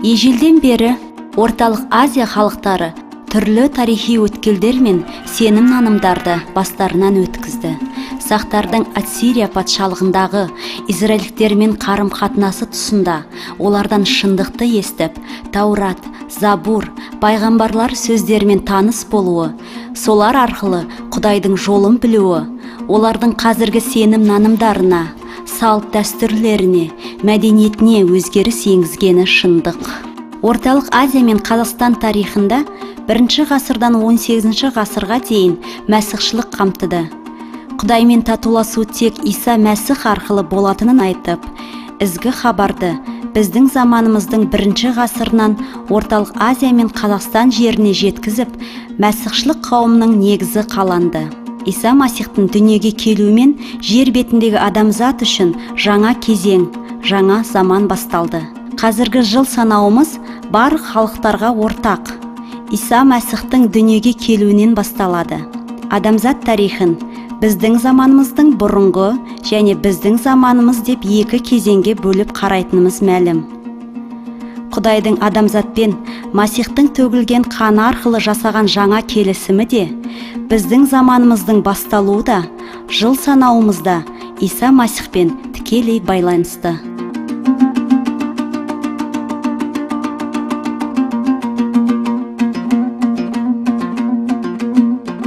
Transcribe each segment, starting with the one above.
Ежелден бері Орталық Азия халықтары түрлі тарихи өткелдер мен сенім нанымдарды бастарынан өткізді. Сақтардың Ассирия патшалығындағы израильдіктермен қарым-қатынасы тұсында олардан шындықты естіп, Таурат, Забур, пайғамбарлар сөздерімен таныс болуы, солар арқылы Құдайдың жолын білуі, олардың қазіргі сенім нанымдарына, салт дәстүрлеріне, мәдениетіне өзгеріс енгізгені шындық. Орталық Азия мен Қазақстан тарихында 1 ғасырдан 18 ғасырға дейін мәсіхшілік қамтыды. Құдаймен татуласу тек Иса Мәсіх арқылы болатынын айтып, ізгі хабарды біздің заманымыздың 1 ғасырынан Орталық Азия мен Қазақстан жеріне жеткізіп, мәсіхшілік қауымның негізі қаланды. Иса Масихтың дүниеге келуімен жер бетіндегі адамзат үшін жаңа кезең, жаңа заман басталды. Қазіргі жыл санауымыз бар халықтарға ортақ. Иса Масихтың дүниеге келуінен басталады. Адамзат тарихын біздің заманымыздың бұрынғы және біздің заманымыз деп екі кезеңге бөліп қарайтынымыз мәлім. Құдайдың адамзатпен Масихтың төгілген қаны арқылы жасаған жаңа келісімі де, біздің заманымыздың басталуы да, жыл санауымызда Иса Масихпен тікелей байланысты.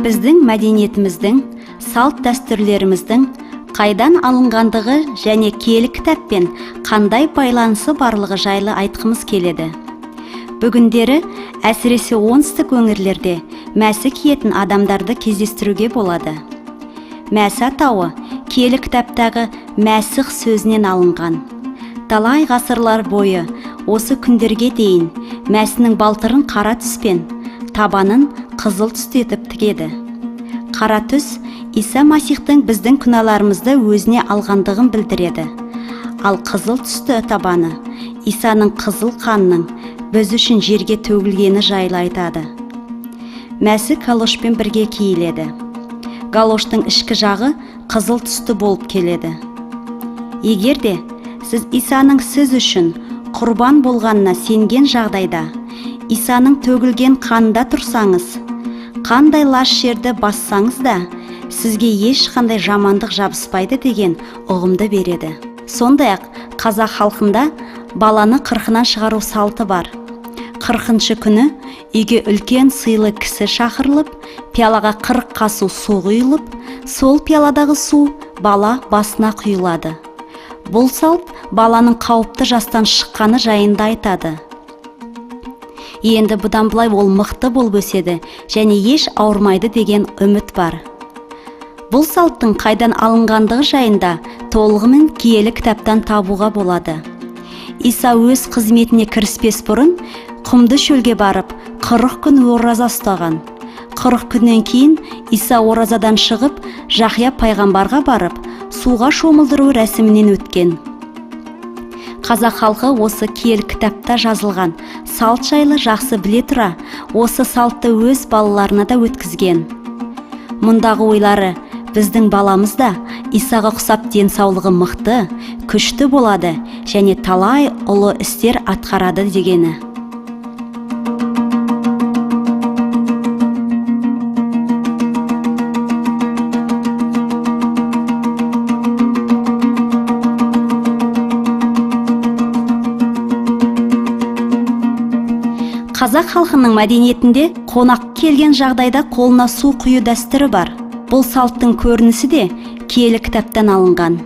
Біздің мәдениетіміздің, салт дәстүрлеріміздің қайдан алынғандығы және киелі кітаппен қандай байланысы барлығы жайлы айтқымыз келеді. Бүгіндері әсіресе оңтүстік өңірлерде мәсі киетін адамдарды кездестіруге болады. Мәсі атауы киелі кітаптағы Мәсіх сөзінен алынған. Талай ғасырлар бойы осы күндерге дейін мәсінің балтырын қара түспен, табанын қызыл түсті етіп тігеді. Қара түс Иса Масихтың біздің күнәларымызды өзіне алғандығын білдіреді. Ал қызыл түсті табаны Исаның қызыл қанының біз үшін жерге төгілгені жайлы айтады. Мәсі галошпен бірге киіледі. Галоштың ішкі жағы қызыл түсті болып келеді. Егер де сіз Исаның сіз үшін құрбан болғанына сенген жағдайда, Исаның төгілген қанында тұрсаңыз, қандай лас жерді бассаңыз да, сізге ешқандай жамандық жабыспайды деген ұғымды береді. Сондай-ақ қазақ халқында баланы қырқынан шығару салты бар. 40-шы күні үйге үлкен сыйлы кісі шақырылып, пиалаға 40 қасу су құйылып, сол пиаладағы су бала басына құйылады. Бұл салт баланың қауіпті жастан шыққаны жайында айтады. Енді бұдан былай ол мықты болып өседі және еш ауырмайды деген үміт бар. Бұл салттың қайдан алынғандығы жайында толығымен киелі кітаптан табуға болады. Иса өз қызметіне кіріспес бұрын құмды шөлге барып 40 күн ораза ұстаған. 40 күннен кейін Иса оразадан шығып, Жақия пайғамбарға барып, суға шомылдыру рәсімінен өткен. Қазақ халқы осы киелі кітапта жазылған салт жайлы жақсы біле тұра, осы салтты өз балаларына да өткізген. Мұндағы ойлары біздің баламыз да Исаға ұқсап денсаулығы мықты, күшті болады және талай ұлы істер атқарады дегені. Қазақ халқының мәдениетінде қонақ келген жағдайда қолына су құю дәстүрі бар. Бұл салттың көрінісі де киелі кітаптан алынған.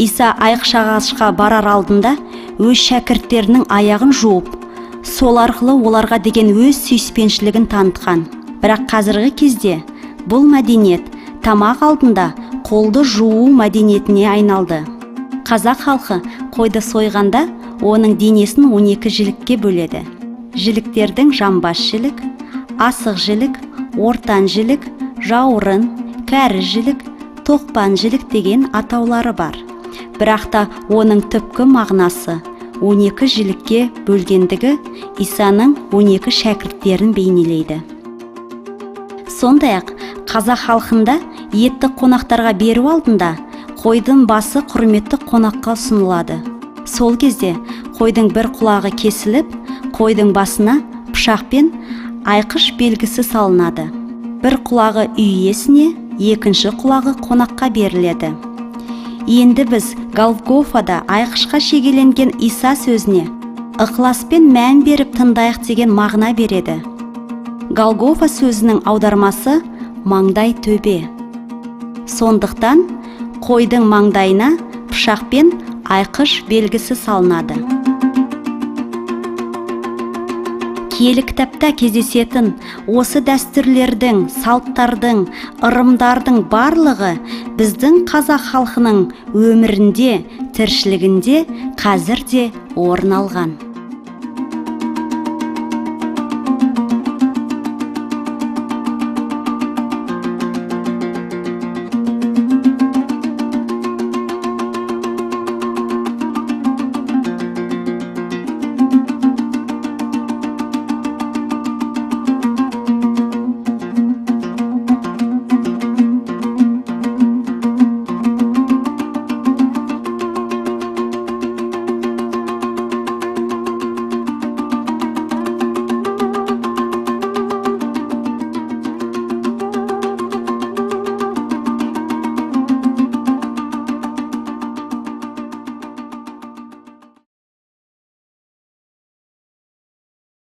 Иса айқшағашқа барар алдында өз шәкірттерінің аяғын жуып, сол арқылы оларға деген өз сүйіспеншілігін танытқан. Бірақ қазіргі кезде бұл мәдениет тамақ алдында қолды жуу мәдениетіне айналды. Қазақ халқы қойды сойғанда оның денесін 12 жілікке бөледі. Жіліктердің жамбас жілік, асық жілік, ортан жілік, жауырын, кәрі жілік, тоқпан жілік деген атаулары бар. Бірақ та оның түпкі мағынасы 12 жілікке бөлгендігі Исаның 12 шәкірттерін бейнелейді. Сондай-ақ қазақ халқында етті қонақтарға беру алдында қойдың басы құрметті қонаққа ұсынылады. Сол кезде қойдың бір құлағы кесіліп, қойдың басына пышақпен айқыш белгісі салынады. Бір құлағы үй иесіне, екінші құлағы қонаққа беріледі. Енді біз Голгофада айқышқа шегеленген Иса сөзіне ықыласпен мән беріп тыңдайық деген мағына береді. Голгофа сөзінің аудармасы маңдай төбе. Сондықтан қойдың маңдайына пышақпен айқыш белгісі салынады. Киелі кітапта кездесетін осы дәстүрлердің, салттардың, ырымдардың барлығы біздің қазақ халқының өмірінде, тіршілігінде қазір де орын алған.